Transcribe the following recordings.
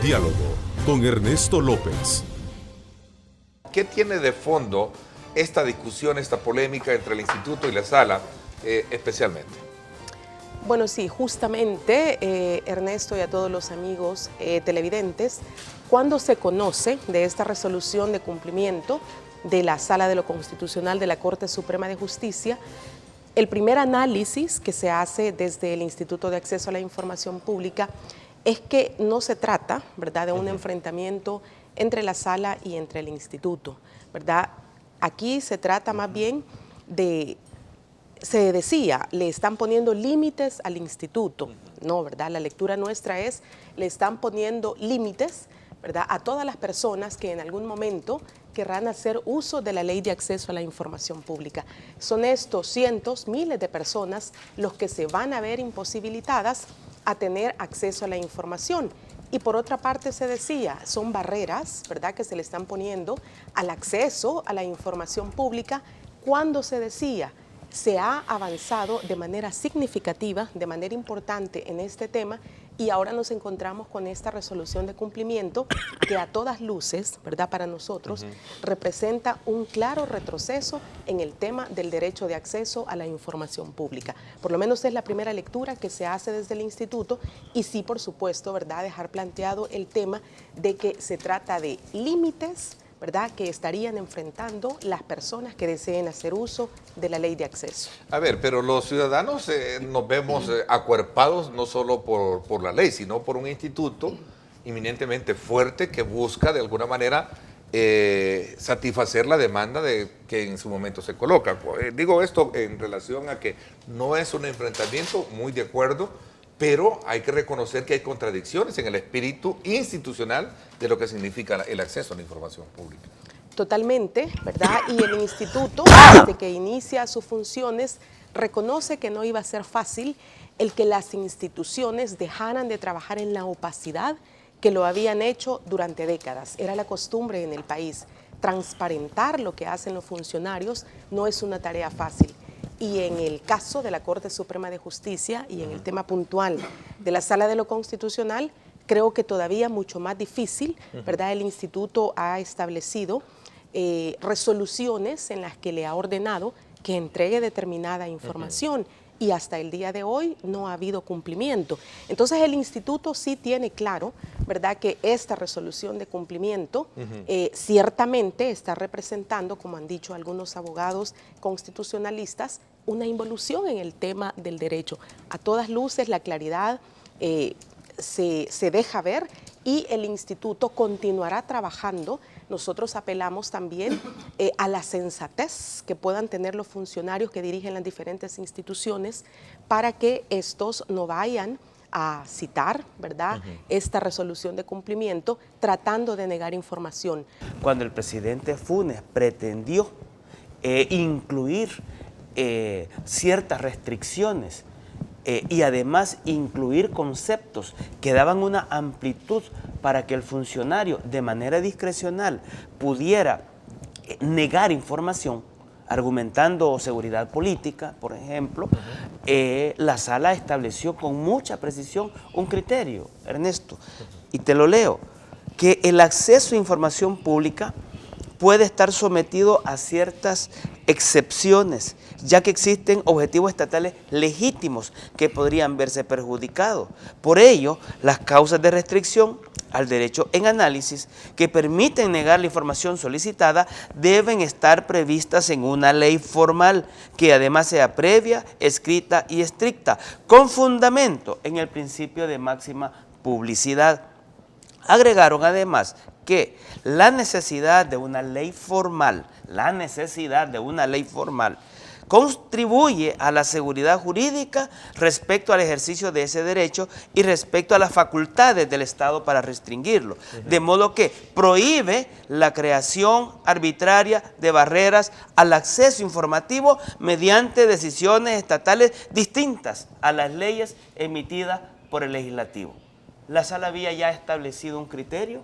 Diálogo con Ernesto López. ¿Qué tiene de fondo esta discusión, esta polémica entre el instituto y la sala, especialmente? Bueno, sí, justamente, Ernesto y a todos los amigos televidentes, cuando se conoce de esta resolución de cumplimiento de la Sala de lo Constitucional de la Corte Suprema de Justicia, el primer análisis que se hace desde el Instituto de Acceso a la Información Pública es que no se trata, ¿verdad?, de un enfrentamiento entre la sala y entre el instituto, ¿verdad? Aquí se trata más bien de, se decía, le están poniendo límites al instituto, no, ¿verdad? La lectura nuestra es, le están poniendo límites, ¿verdad?, a todas las personas que en algún momento querrán hacer uso de la Ley de Acceso a la Información Pública. Son estos cientos, miles de personas los que se van a ver imposibilitadas a tener acceso a la información. Y por otra parte se decía, son barreras, ¿verdad?, que se le están poniendo al acceso a la información pública cuando se decía, se ha avanzado de manera significativa, de manera importante en este tema y ahora nos encontramos con esta resolución de cumplimiento que a todas luces, ¿verdad?, para nosotros representa un claro retroceso en el tema del derecho de acceso a la información pública. Por lo menos es la primera lectura que se hace desde el instituto y sí, por supuesto, ¿verdad?, dejar planteado el tema de que se trata de límites, ¿verdad?, que estarían enfrentando las personas que deseen hacer uso de la ley de acceso. A ver, pero los ciudadanos nos vemos acuerpados no solo por la ley, sino por un instituto eminentemente fuerte que busca de alguna manera satisfacer la demanda que en su momento se coloca. Digo esto en relación a que no es un enfrentamiento, muy de acuerdo, pero hay que reconocer que hay contradicciones en el espíritu institucional de lo que significa el acceso a la información pública. Totalmente, ¿verdad? Y el instituto, desde que inicia sus funciones, reconoce que no iba a ser fácil el que las instituciones dejaran de trabajar en la opacidad que lo habían hecho durante décadas. Era la costumbre en el país. Transparentar lo que hacen los funcionarios no es una tarea fácil. Y en el caso de la Corte Suprema de Justicia y en el tema puntual de la Sala de lo Constitucional, creo que todavía mucho más difícil, ¿verdad? El instituto ha establecido resoluciones en las que le ha ordenado que entregue determinada información y hasta el día de hoy no ha habido cumplimiento. Entonces el instituto sí tiene claro, ¿verdad?, que esta resolución de cumplimiento ciertamente está representando, como han dicho algunos abogados constitucionalistas, una involución en el tema del derecho. A todas luces la claridad se deja ver y el instituto continuará trabajando. Nosotros apelamos también a la sensatez que puedan tener los funcionarios que dirigen las diferentes instituciones para que estos no vayan a citar, ¿verdad?, esta resolución de cumplimiento tratando de negar información. Cuando el presidente Funes pretendió incluir ciertas restricciones y además incluir conceptos que daban una amplitud para que el funcionario de manera discrecional pudiera negar información, argumentando seguridad política, por ejemplo, la sala estableció con mucha precisión un criterio, Ernesto, y te lo leo, que el acceso a información pública puede estar sometido a ciertas excepciones, ya que existen objetivos estatales legítimos que podrían verse perjudicados. Por ello, las causas de restricción al derecho en análisis que permiten negar la información solicitada deben estar previstas en una ley formal que además sea previa, escrita y estricta, con fundamento en el principio de máxima publicidad. Agregaron además que la necesidad de una ley formal, contribuye a la seguridad jurídica respecto al ejercicio de ese derecho y respecto a las facultades del Estado para restringirlo, de modo que prohíbe la creación arbitraria de barreras al acceso informativo mediante decisiones estatales distintas a las leyes emitidas por el legislativo. La sala había ya establecido un criterio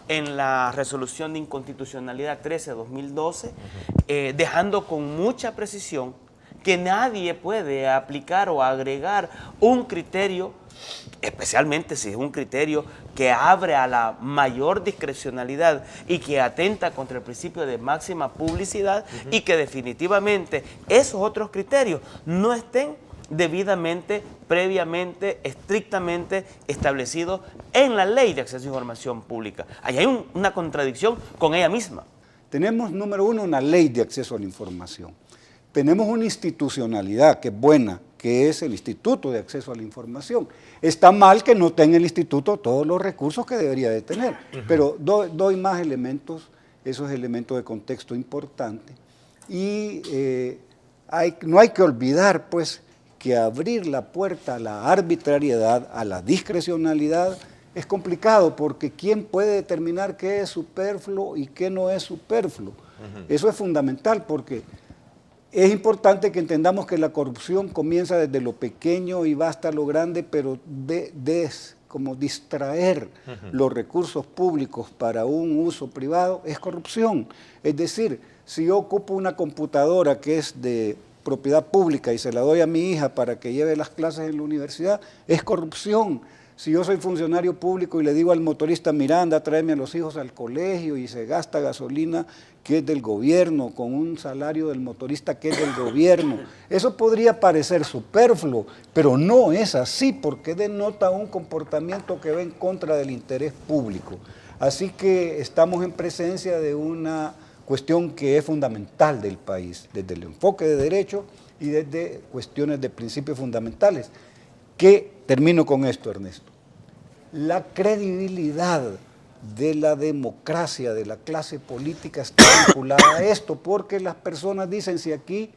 en la resolución de inconstitucionalidad 13-2012, dejando con mucha precisión que nadie puede aplicar o agregar un criterio especialmente si es un criterio que abre a la mayor discrecionalidad y que atenta contra el principio de máxima publicidad, y que definitivamente esos otros criterios no estén debidamente, previamente, estrictamente establecidos en la Ley de Acceso a Información Pública. Ahí hay una contradicción con ella misma. Tenemos, número uno, una ley de acceso a la información. Tenemos una institucionalidad que es buena, que es el Instituto de Acceso a la Información. Está mal que no tenga el instituto todos los recursos que debería de tener, pero doy más elementos, esos elementos de contexto importante. Y no hay que olvidar, pues, que abrir la puerta a la arbitrariedad, a la discrecionalidad, es complicado, porque ¿quién puede determinar qué es superfluo y qué no es superfluo? Eso es fundamental, porque es importante que entendamos que la corrupción comienza desde lo pequeño y va hasta lo grande, pero como distraer los recursos públicos para un uso privado es corrupción. Es decir, si yo ocupo una computadora que es de propiedad pública y se la doy a mi hija para que lleve las clases en la universidad, es corrupción. Si yo soy funcionario público y le digo al motorista, mira, anda, tráeme a los hijos al colegio, y se gasta gasolina que es del gobierno, con un salario del motorista que es del gobierno, eso podría parecer superfluo, pero no es así, porque denota un comportamiento que va en contra del interés público. Así que estamos en presencia de una cuestión que es fundamental del país, desde el enfoque de derecho y desde cuestiones de principios fundamentales. Termino con esto, Ernesto. La credibilidad de la democracia, de la clase política, está vinculada a esto, porque las personas dicen, si aquí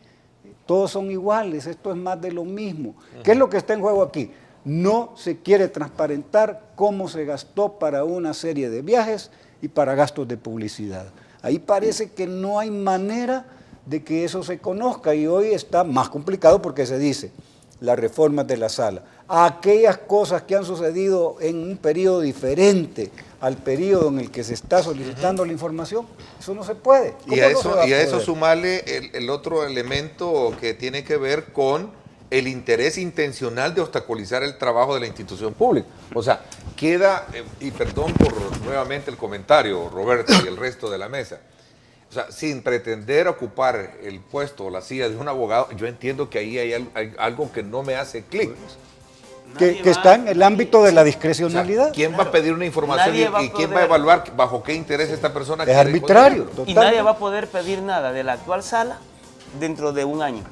todos son iguales, esto es más de lo mismo. ¿Qué es lo que está en juego aquí? No se quiere transparentar cómo se gastó para una serie de viajes y para gastos de publicidad. Ahí parece que no hay manera de que eso se conozca, y hoy está más complicado porque se dice las reformas de la sala. Aquellas cosas que han sucedido en un periodo diferente al periodo en el que se está solicitando la información, eso no se puede. Y a eso sumarle el otro elemento que tiene que ver con el interés intencional de obstaculizar el trabajo de la institución pública. O sea, queda, y perdón por nuevamente el comentario, Roberto, y el resto de la mesa, o sea, sin pretender ocupar el puesto o la silla de un abogado, yo entiendo que ahí hay algo que no me hace clic. Que está en el ámbito de la discrecionalidad. O sea, ¿quién va a pedir una información y quién va a evaluar bajo qué interés esta persona? Es arbitrario. Y nadie va a poder pedir nada de la actual sala dentro de un año,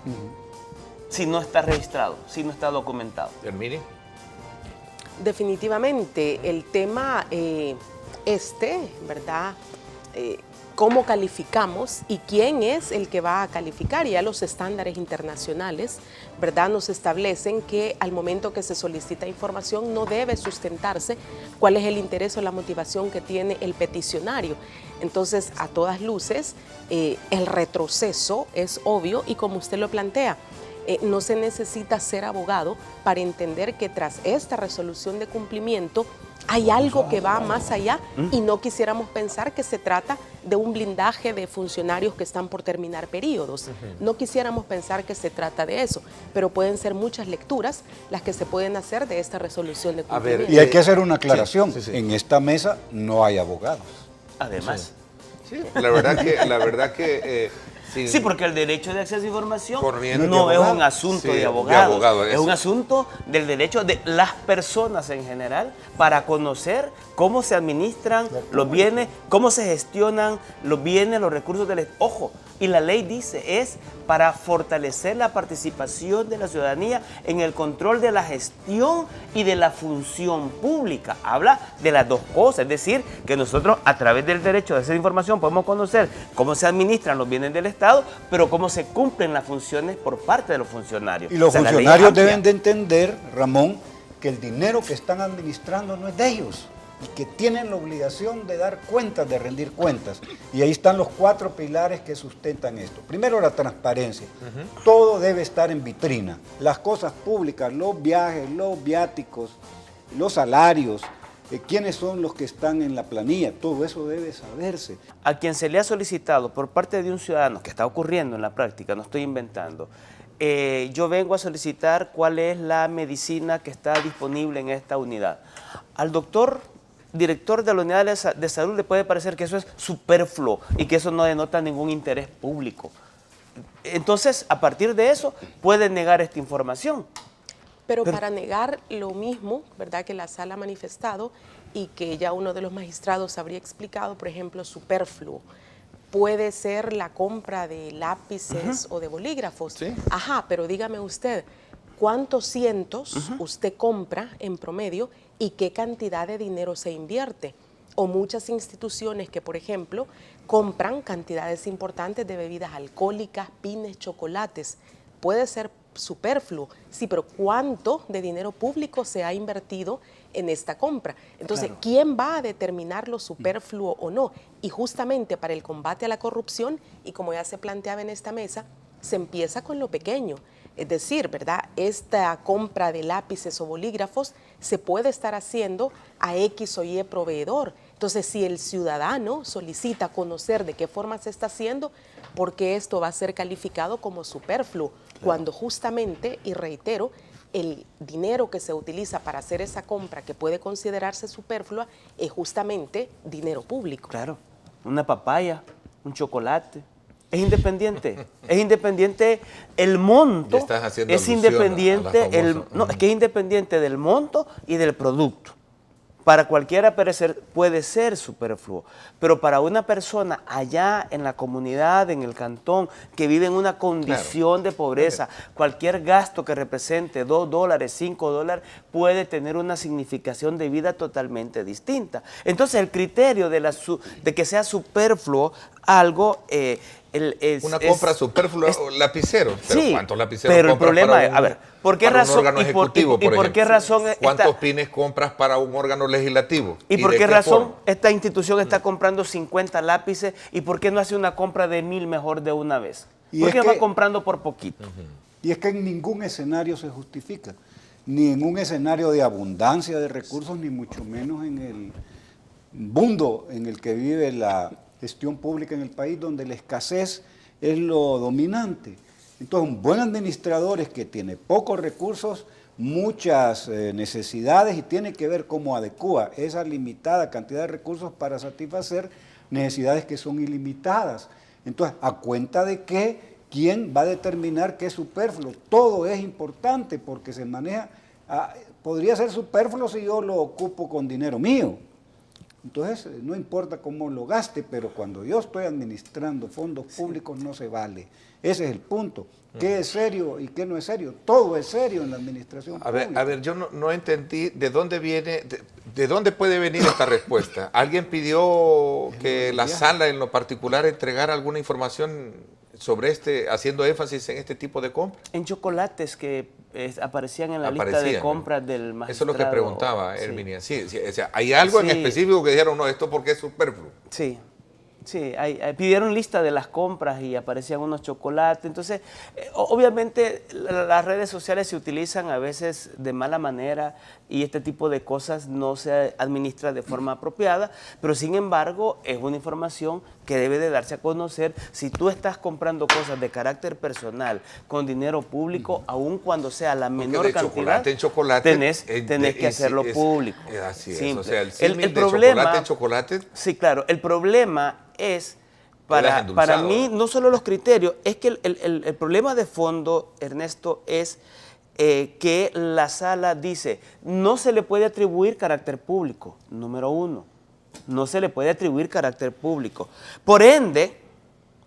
si no está registrado, si no está documentado. Termine. Definitivamente, el tema ¿verdad? Cómo calificamos y quién es el que va a calificar. Ya los estándares internacionales, ¿verdad?, nos establecen que al momento que se solicita información no debe sustentarse cuál es el interés o la motivación que tiene el peticionario. Entonces, a todas luces, el retroceso es obvio, y como usted lo plantea, no se necesita ser abogado para entender que tras esta resolución de cumplimiento hay algo que va más allá, y no quisiéramos pensar que se trata de un blindaje de funcionarios que están por terminar periodos. No quisiéramos pensar que se trata de eso, pero pueden ser muchas lecturas las que se pueden hacer de esta resolución de cumplimiento. Y hay que hacer una aclaración, en esta mesa no hay abogados. Además. Sí, la verdad que sí, porque el derecho de acceso a información Corriente no es un asunto de abogados, es un eso. asunto del derecho de las personas en general para conocer cómo se administran los bienes, cómo se gestionan los bienes, los recursos del Estado. Ojo, y la ley dice, es para fortalecer la participación de la ciudadanía en el control de la gestión y de la función pública. Habla de las dos cosas, es decir, que nosotros a través del derecho de acceso a información podemos conocer cómo se administran los bienes del Estado, pero cómo se cumplen las funciones por parte de los funcionarios. Y los funcionarios deben de entender, Ramón, que el dinero que están administrando no es de ellos, y que tienen la obligación de dar cuentas, de rendir cuentas. Y ahí están los 4 pilares que sustentan esto. Primero, la transparencia. Todo debe estar en vitrina. Las cosas públicas, los viajes, los viáticos, los salarios, quiénes son los que están en la planilla, todo eso debe saberse. A quien se le ha solicitado por parte de un ciudadano, que está ocurriendo en la práctica, no estoy inventando, yo vengo a solicitar cuál es la medicina que está disponible en esta unidad. Al doctor director de la unidad de salud le puede parecer que eso es superfluo y que eso no denota ningún interés público. Entonces, a partir de eso, puede negar esta información. Pero para negar lo mismo, ¿verdad?, que la sala ha manifestado y que ya uno de los magistrados habría explicado, por ejemplo, superfluo, puede ser la compra de lápices o de bolígrafos. Sí. Ajá, pero dígame usted, ¿cuántos cientos usted compra en promedio y qué cantidad de dinero se invierte? O muchas instituciones que, por ejemplo, compran cantidades importantes de bebidas alcohólicas, pines, chocolates. Puede ser superfluo, sí, pero ¿cuánto de dinero público se ha invertido en esta compra? Entonces, claro, ¿quién va a determinar lo superfluo o no? Y justamente para el combate a la corrupción, y como ya se planteaba en esta mesa, se empieza con lo pequeño. Es decir, ¿verdad?, esta compra de lápices o bolígrafos se puede estar haciendo a X o Y proveedor. Entonces, si el ciudadano solicita conocer de qué forma se está haciendo, ¿por qué esto va a ser calificado como superfluo? Claro. Cuando justamente, y reitero, el dinero que se utiliza para hacer esa compra que puede considerarse superflua es justamente dinero público. Claro, una papaya, un chocolate. Es independiente el monto, es independiente es que es independiente del monto y del producto. Para cualquiera puede ser superfluo, pero para una persona allá en la comunidad, en el cantón, que vive en una condición de pobreza, cualquier gasto que represente $2, $5, puede tener una significación de vida totalmente distinta. Entonces, el criterio de que sea superfluo algo... una compra superflua, lapicero. Pero sí, ¿cuántos lapiceros pero el compras problema para es, a ver, ¿por qué un razón, órgano ejecutivo, por por qué razón ¿cuántos pines compras para un órgano legislativo? ¿Y por qué razón esta institución está comprando 50 lápices y por qué no hace una compra de 1000 mejor de una vez? ¿Por qué va comprando por poquito? Y es que en ningún escenario se justifica, ni en un escenario de abundancia de recursos, ni mucho menos en el mundo en el que vive la gestión pública en el país, donde la escasez es lo dominante. Entonces, un buen administrador es que tiene pocos recursos, muchas necesidades y tiene que ver cómo adecua esa limitada cantidad de recursos para satisfacer necesidades que son ilimitadas. Entonces, ¿a cuenta de qué? ¿Quién va a determinar qué es superfluo? Todo es importante porque se maneja, podría ser superfluo si yo lo ocupo con dinero mío. Entonces, no importa cómo lo gaste, pero cuando yo estoy administrando fondos públicos no se vale. Ese es el punto. ¿Qué es serio y qué no es serio? Todo es serio en la administración pública. A ver, yo no entendí de dónde viene, de dónde puede venir esta respuesta. ¿Alguien pidió que la sala en lo particular entregara alguna información sobre haciendo énfasis en este tipo de compras? En chocolates que aparecían en la lista de compras del magistrado. Eso es lo que preguntaba Herminia. Sí, o sea, ¿hay algo en específico que dijeron, no, esto porque es superfluo? Sí. Sí, pidieron lista de las compras y aparecían unos chocolates. Entonces, obviamente las redes sociales se utilizan a veces de mala manera y este tipo de cosas no se administra de forma apropiada, pero sin embargo es una información que debe de darse a conocer. Si tú estás comprando cosas de carácter personal con dinero público, aun cuando sea la menor cantidad, tenés que hacerlo público. Así Simple. es, o sea, el símil de problema, chocolate en chocolate. Sí, claro, el problema es, para mí, no solo los criterios, es que el problema de fondo, Ernesto, es que la sala dice, no se le puede atribuir carácter público, número uno, no se le puede atribuir carácter público. Por ende,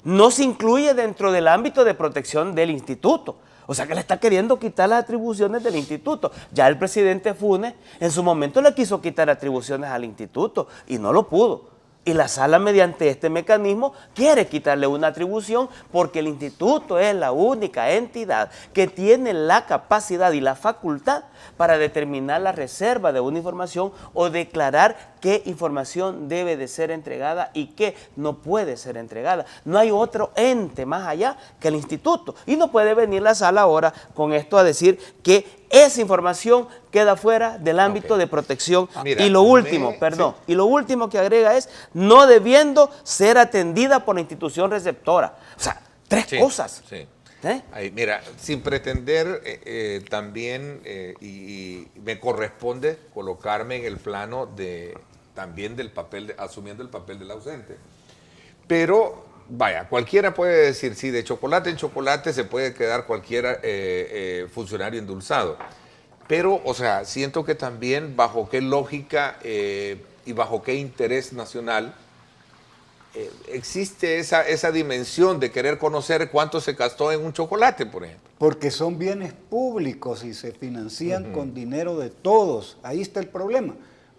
no se incluye dentro del ámbito de protección del instituto. O sea que le está queriendo quitar las atribuciones del instituto. Ya el presidente Funes en su momento le quiso quitar atribuciones al instituto y no lo pudo. Y la sala, mediante este mecanismo, quiere quitarle una atribución porque el instituto es la única entidad que tiene la capacidad y la facultad para determinar la reserva de una información o declarar qué información debe de ser entregada y qué no puede ser entregada. No hay otro ente más allá que el instituto. Y no puede venir la sala ahora con esto a decir que esa información queda fuera del ámbito de protección. Mira, y lo último, y lo último que agrega es no debiendo ser atendida por la institución receptora. O sea, tres cosas. Ahí, mira, sin pretender también, y me corresponde colocarme en el plano también del papel, asumiendo el papel del ausente. Pero, vaya, cualquiera puede decir, sí, de chocolate en chocolate se puede quedar cualquier funcionario endulzado. Pero, o sea, siento que también bajo qué lógica y bajo qué interés nacional existe esa dimensión de querer conocer cuánto se gastó en un chocolate, por ejemplo. Porque son bienes públicos y se financian con dinero de todos. Ahí está el problema.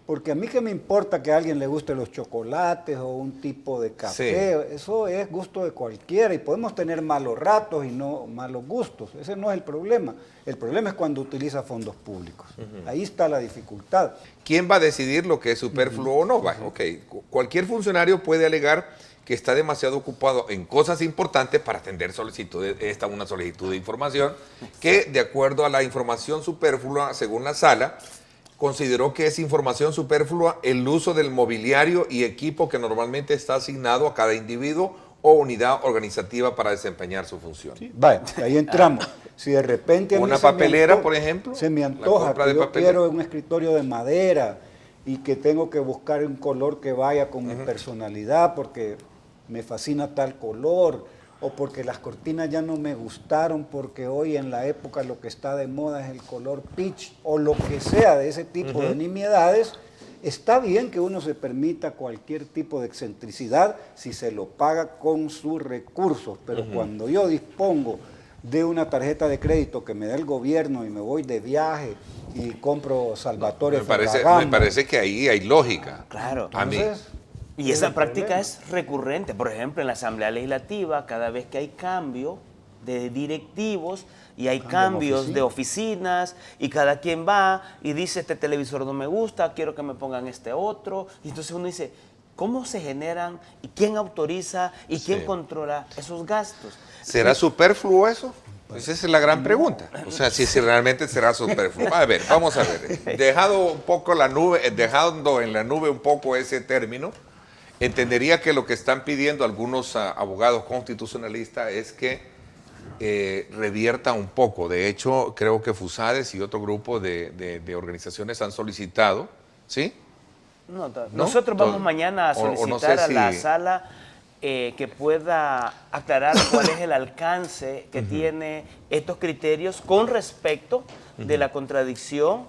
Porque a mí que me importa que a alguien le guste los chocolates o un tipo de café, sí. Eso es gusto de cualquiera y podemos tener malos ratos y no malos gustos. Ese no es el problema. El problema es cuando utiliza fondos públicos. Ahí está la dificultad. ¿Quién va a decidir lo que es superfluo o no? Okay. Cualquier funcionario puede alegar que está demasiado ocupado en cosas importantes para atender solicitudes. Esta es una solicitud de información que, de acuerdo a la información superflua, según la sala, consideró que es información superflua el uso del mobiliario y equipo que normalmente está asignado a cada individuo o unidad organizativa para desempeñar su función. Sí, vaya, ahí entramos. Si de repente a mí una papelera, por ejemplo, se me antoja que yo quiero un escritorio de madera y que tengo que buscar un color que vaya con mi personalidad porque me fascina tal color, o porque las cortinas ya no me gustaron, porque hoy en la época lo que está de moda es el color peach, o lo que sea de ese tipo de nimiedades. Está bien que uno se permita cualquier tipo de excentricidad si se lo paga con sus recursos, pero cuando yo dispongo de una tarjeta de crédito que me da el gobierno y me voy de viaje y compro Salvatore Ferragamo, me parece que ahí hay lógica. Claro. Entonces, y esa práctica es recurrente. Por ejemplo, en la Asamblea Legislativa, cada vez que hay cambio de directivos y hay cambios de oficinas y cada quien va y dice, este televisor no me gusta, quiero que me pongan este otro. Y entonces uno dice, ¿cómo se generan y quién autoriza y quién controla esos gastos? ¿Será superfluo eso? Pues esa es la gran pregunta. O sea, si realmente será superfluo. A ver, vamos a ver. Dejando un poco la nube, dejando en la nube un poco ese término, entendería que lo que están pidiendo algunos abogados constitucionalistas es que revierta un poco. De hecho, creo que FUSADES y otro grupo de organizaciones han solicitado, ¿sí? No, nosotros vamos mañana a solicitar a la sala que pueda aclarar cuál es el alcance que tiene estos criterios con respecto de la contradicción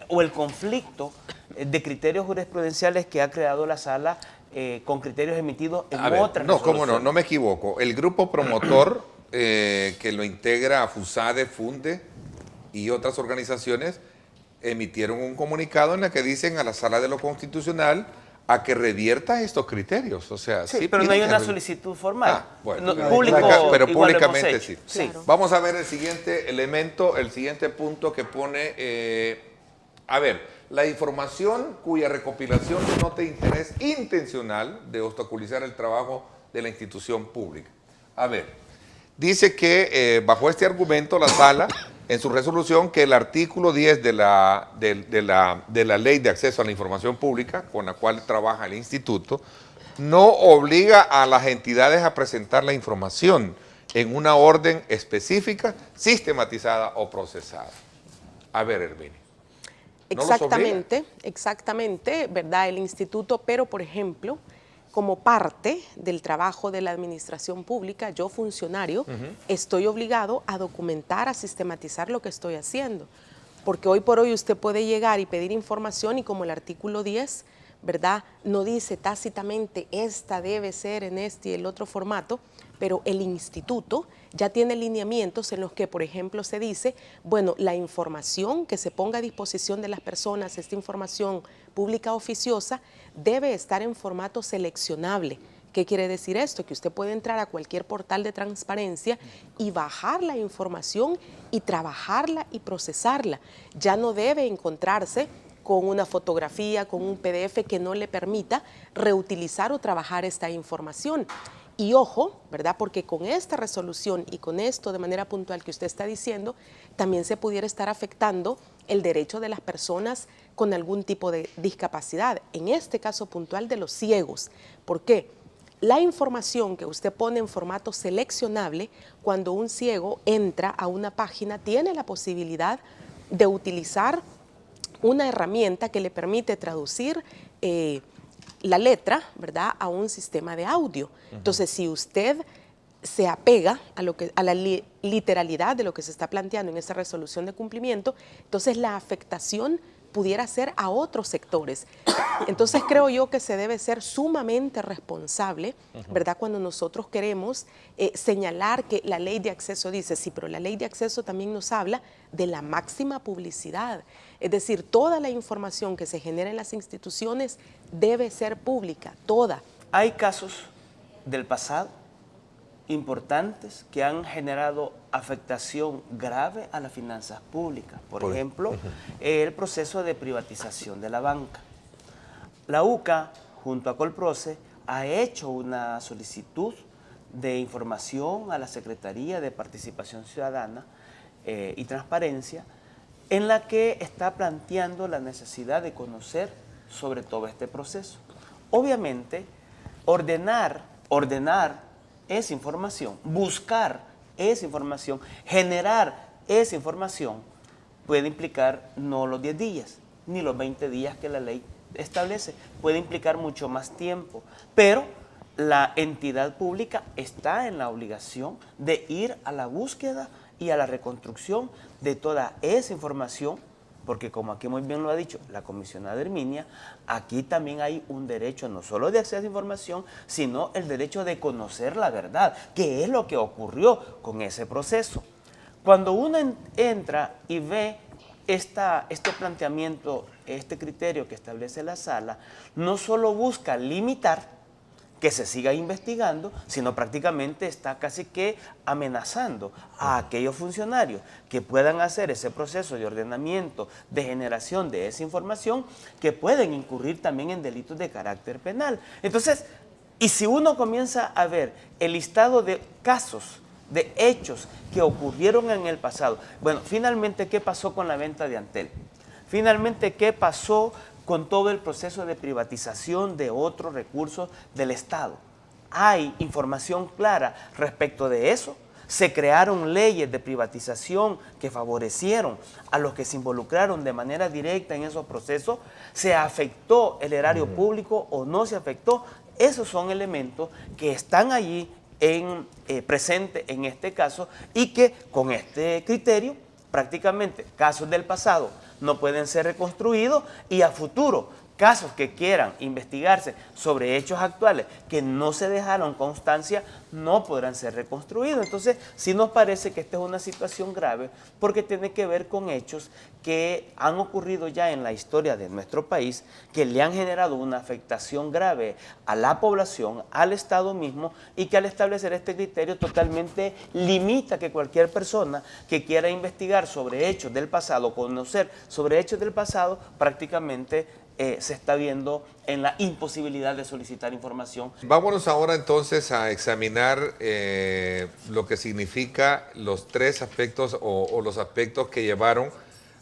o el conflicto de criterios jurisprudenciales que ha creado la sala con criterios emitidos en otras resoluciones. No, cómo no me equivoco. El grupo promotor que lo integra a FUSADE, FUNDE y otras organizaciones emitieron un comunicado en el que dicen a la Sala de lo Constitucional a que revierta estos criterios. O sea, sí, pero no hay una solicitud formal. Bueno, público, pero públicamente sí. Claro. Vamos a ver el siguiente elemento, el siguiente punto que pone, a ver, la información cuya recopilación denote interés intencional de obstaculizar el trabajo de la institución pública. A ver, dice que bajo este argumento la sala, en su resolución, que el artículo 10 de la Ley de Acceso a la Información Pública, con la cual trabaja el instituto, no obliga a las entidades a presentar la información en una orden específica, sistematizada o procesada. A ver, Herminia. Exactamente, ¿verdad? El instituto, pero por ejemplo, como parte del trabajo de la administración pública, yo funcionario, estoy obligado a documentar, a sistematizar lo que estoy haciendo. Porque hoy por hoy usted puede llegar y pedir información y como el artículo 10, ¿verdad? No dice tácitamente esta debe ser en este y el otro formato, pero el instituto ya tiene lineamientos en los que, por ejemplo, se dice, bueno, la información que se ponga a disposición de las personas, esta información pública oficiosa, debe estar en formato seleccionable. ¿Qué quiere decir esto? Que usted puede entrar a cualquier portal de transparencia y bajar la información y trabajarla y procesarla. Ya no debe encontrarse con una fotografía, con un PDF que no le permita reutilizar o trabajar esta información. Y ojo, ¿verdad? Porque con esta resolución y con esto de manera puntual que usted está diciendo, también se pudiera estar afectando el derecho de las personas con algún tipo de discapacidad. En este caso puntual de los ciegos. ¿Por qué? la información que usted pone en formato seleccionable, cuando un ciego entra a una página, tiene la posibilidad de utilizar una herramienta que le permite traducir la letra, ¿verdad?, a un sistema de audio. Entonces, si usted se apega a la literalidad de lo que se está planteando en esa resolución de cumplimiento, entonces la afectación pudiera ser a otros sectores. Entonces creo yo que se debe ser sumamente responsable, ¿verdad?, cuando nosotros queremos señalar que la ley de acceso dice, sí, pero la ley de acceso también nos habla de la máxima publicidad. Es decir, toda la información que se genera en las instituciones debe ser pública, toda. Hay casos del pasado importantes que han generado afectación grave a las finanzas públicas. Por ejemplo, el proceso de privatización de la banca. La UCA, junto a Colproce, ha hecho una solicitud de información a la Secretaría de Participación Ciudadana y Transparencia, en la que está planteando la necesidad de conocer sobre todo este proceso. Obviamente, ordenar esa información, buscar esa información, generar esa información, puede implicar no los 10 días, ni los 20 días que la ley establece, puede implicar mucho más tiempo, pero la entidad pública está en la obligación de ir a la búsqueda y a la reconstrucción de toda esa información, porque como aquí muy bien lo ha dicho la comisionada Herminia, aquí también hay un derecho no solo de acceso a información, sino el derecho de conocer la verdad, qué es lo que ocurrió con ese proceso. Cuando uno entra y ve este planteamiento, este criterio que establece la sala, no solo busca limitar que se siga investigando, sino prácticamente está casi que amenazando a aquellos funcionarios que puedan hacer ese proceso de ordenamiento, de generación de esa información, que pueden incurrir también en delitos de carácter penal. Entonces, y si uno comienza a ver el listado de casos, de hechos que ocurrieron en el pasado, bueno, finalmente, ¿qué pasó con la venta de Antel? Finalmente, ¿qué pasó con todo el proceso de privatización de otros recursos del Estado? Hay información clara respecto de eso. Se crearon leyes de privatización que favorecieron a los que se involucraron de manera directa en esos procesos. ¿Se afectó el erario público o no se afectó? Esos son elementos que están allí presentes en este caso y que con este criterio prácticamente casos del pasado no pueden ser reconstruidos y a futuro casos que quieran investigarse sobre hechos actuales que no se dejaron constancia no podrán ser reconstruidos. Entonces, sí nos parece que esta es una situación grave porque tiene que ver con hechos que han ocurrido ya en la historia de nuestro país, que le han generado una afectación grave a la población, al Estado mismo, y que al establecer este criterio totalmente limita que cualquier persona que quiera investigar sobre hechos del pasado, conocer sobre hechos del pasado, prácticamente se está viendo en la imposibilidad de solicitar información. Vámonos ahora entonces a examinar lo que significa los tres aspectos o los aspectos que llevaron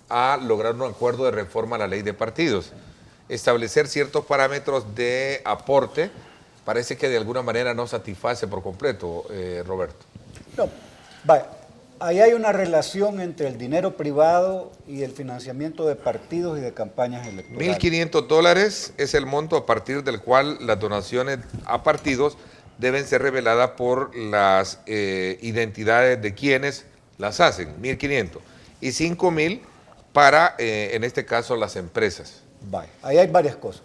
a lograr un acuerdo de reforma a la ley de partidos. Establecer ciertos parámetros de aporte parece que de alguna manera no satisface por completo, Roberto. No, vaya. Ahí hay una relación entre el dinero privado y el financiamiento de partidos y de campañas electorales. $1.500 es el monto a partir del cual las donaciones a partidos deben ser reveladas por las identidades de quienes las hacen, 1.500. Y 5.000 para, en este caso, las empresas. Vale, ahí hay varias cosas.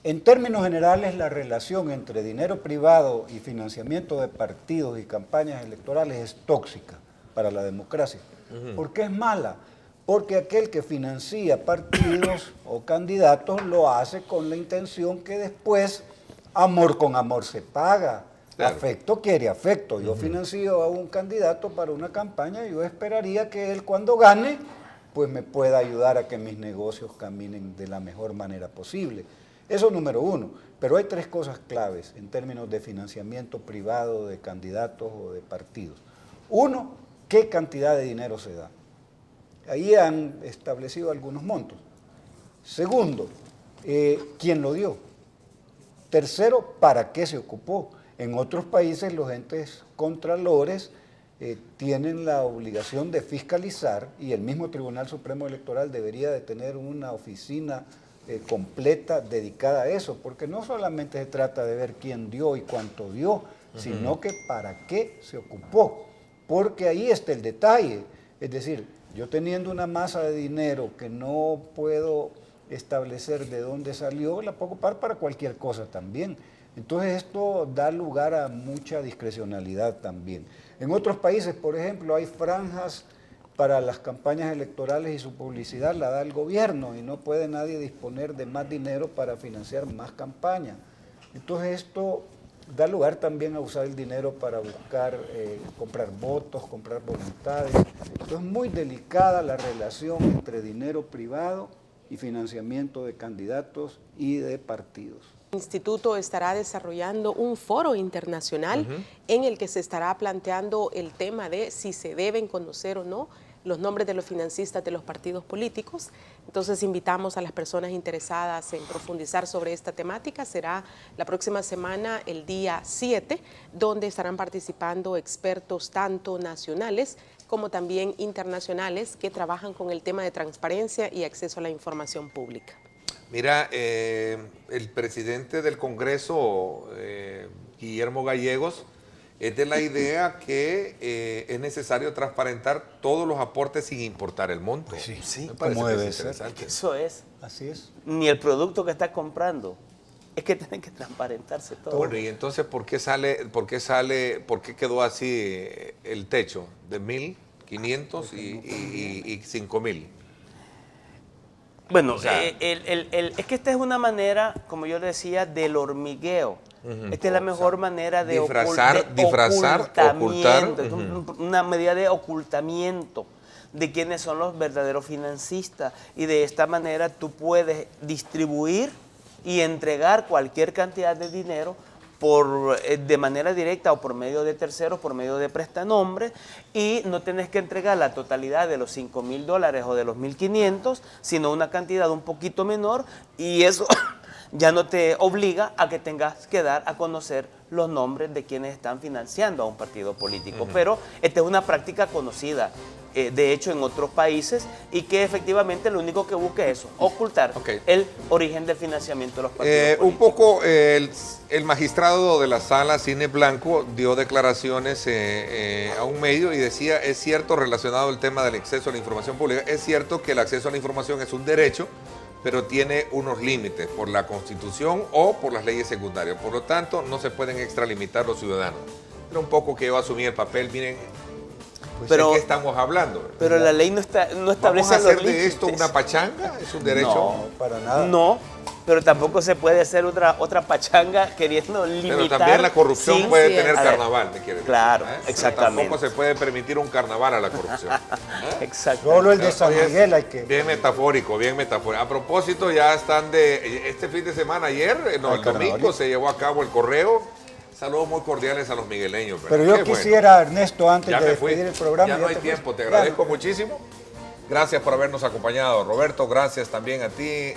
En términos generales, la relación entre dinero privado y financiamiento de partidos y campañas electorales es tóxica para la democracia. ¿Por qué es mala? Porque aquel que financia partidos o candidatos lo hace con la intención que después amor con amor se paga. Claro. Afecto quiere afecto. Yo financio a un candidato para una campaña y yo esperaría que él cuando gane pues me pueda ayudar a que mis negocios caminen de la mejor manera posible. Eso es número uno. Pero hay tres cosas claves en términos de financiamiento privado de candidatos o de partidos. Uno, ¿qué cantidad de dinero se da? Ahí han establecido algunos montos. Segundo, ¿quién lo dio? Tercero, ¿para qué se ocupó? En otros países los entes contralores tienen la obligación de fiscalizar y el mismo Tribunal Supremo Electoral debería de tener una oficina completa dedicada a eso, porque no solamente se trata de ver quién dio y cuánto dio, sino que para qué se ocupó, porque ahí está el detalle. Es decir, yo teniendo una masa de dinero que no puedo establecer de dónde salió, la puedo ocupar para cualquier cosa también. Entonces esto da lugar a mucha discrecionalidad también. En otros países, por ejemplo, hay franjas para las campañas electorales y su publicidad la da el gobierno y no puede nadie disponer de más dinero para financiar más campañas. Entonces esto da lugar también a usar el dinero para buscar, comprar votos, comprar voluntades. Entonces es muy delicada la relación entre dinero privado y financiamiento de candidatos y de partidos. El instituto estará desarrollando un foro internacional en el que se estará planteando el tema de si se deben conocer o no los nombres de los financistas de los partidos políticos. Entonces invitamos a las personas interesadas en profundizar sobre esta temática. Será la próxima semana, el día 7, donde estarán participando expertos tanto nacionales como también internacionales que trabajan con el tema de transparencia y acceso a la información pública. Mira, el presidente del Congreso, Guillermo Gallegos, es de la idea que es necesario transparentar todos los aportes sin importar el monto. Pues sí, Me parece como que es debe ser. interesante. Eso es. Así es. Ni el producto que está comprando. Es que tienen que transparentarse todo. Bueno, y entonces, ¿por qué quedó así el techo de 1.500 y 5.000? Bueno, O sea, es que esta es una manera, como yo decía, del hormigueo. Esta es la mejor manera de disfrazar, ocultamiento. ocultar. Es una medida de ocultamiento de quiénes son los verdaderos financistas. Y de esta manera tú puedes distribuir y entregar cualquier cantidad de dinero de manera directa o por medio de terceros, por medio de prestanombres, y no tenés que entregar la totalidad de los $5.000 o de los 1.500, sino una cantidad un poquito menor, y eso ya no te obliga a que tengas que dar a conocer los nombres de quienes están financiando a un partido político. Pero esta es una práctica conocida, de hecho, en otros países, y que efectivamente lo único que busca es eso, ocultar el origen del financiamiento de los partidos políticos. Un poco el magistrado de la sala Cine Blanco dio declaraciones a un medio y decía, es cierto, relacionado al tema del acceso a la información pública, es cierto que el acceso a la información es un derecho, pero tiene unos límites por la Constitución o por las leyes secundarias. Por lo tanto, no se pueden extralimitar los ciudadanos. Pero un poco que yo asumí el papel, miren, pues ¿de qué estamos hablando? Pero la ley no establece los límites. ¿Vamos a hacer de esto una pachanga? ¿Es un derecho? No, para nada. No, pero tampoco se puede hacer otra pachanga queriendo limitar. Pero también la corrupción puede tener A ver, carnaval, ¿me quieres decir? claro, Pero exactamente. tampoco se puede permitir un carnaval a la corrupción. Exacto. Solo el de San Oye, Miguel hay que... Bien metafórico, bien metafórico. A propósito, ya están este fin de semana, ayer, el domingo, se llevó a cabo el correo. Saludos muy cordiales a los migueleños. Pero yo quisiera, Ernesto, antes Ya de me fui. despedir el programa... Ya no hay tiempo, te agradezco muchísimo. Gracias por habernos acompañado, Roberto. Gracias también a ti,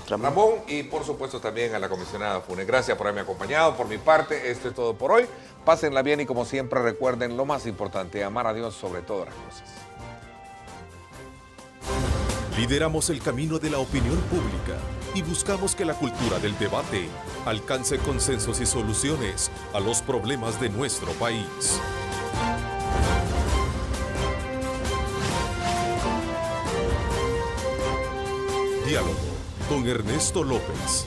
Ramón, y por supuesto también a la comisionada Funes. Gracias por haberme acompañado. Por mi parte, esto es todo por hoy. Pásenla bien y como siempre recuerden lo más importante, amar a Dios sobre todas las cosas. Lideramos el camino de la opinión pública y buscamos que la cultura del debate alcance consensos y soluciones a los problemas de nuestro país. Diálogo con Ernesto López.